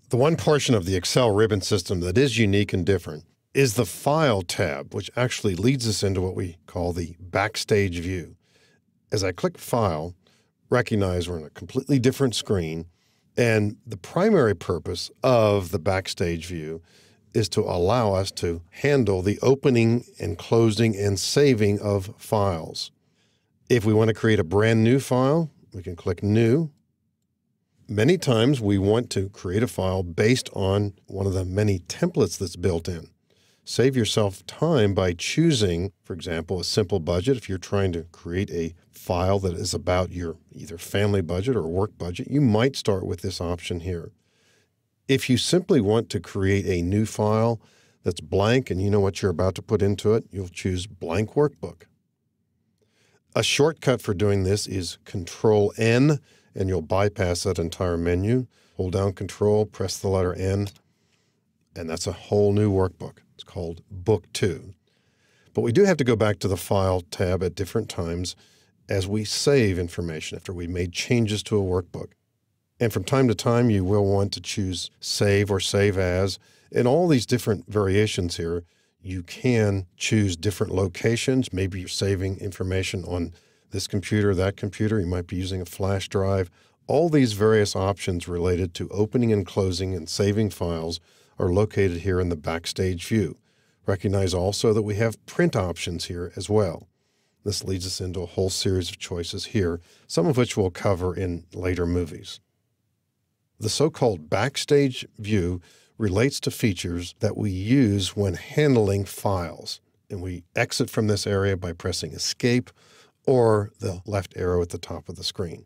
The one portion of the Excel ribbon system that is unique and different is the File tab, which actually leads us into what we call the Backstage view. As I click File, recognize we're in a completely different screen, and the primary purpose of the Backstage view is to allow us to handle the opening and closing and saving of files. If we want to create a brand new file, we can click New. Many times we want to create a file based on one of the many templates that's built in. Save yourself time by choosing, for example, a simple budget. If you're trying to create a file that is about your either family budget or work budget, you might start with this option here. If you simply want to create a new file that's blank and you know what you're about to put into it, you'll choose Blank Workbook. A shortcut for doing this is Control-N, and you'll bypass that entire menu. Hold down Control, press the letter N, and that's a whole new workbook. It's called Book 2. But we do have to go back to the File tab at different times as we save information after we made changes to a workbook. And from time to time, you will want to choose Save or Save As. In all these different variations here, you can choose different locations. Maybe you're saving information on this computer, that computer. You might be using a flash drive. All these various options related to opening and closing and saving files are located here in the Backstage view. Recognize also that we have print options here as well. This leads us into a whole series of choices here, some of which we'll cover in later movies. The so-called Backstage view relates to features that we use when handling files, and we exit from this area by pressing Escape or the left arrow at the top of the screen.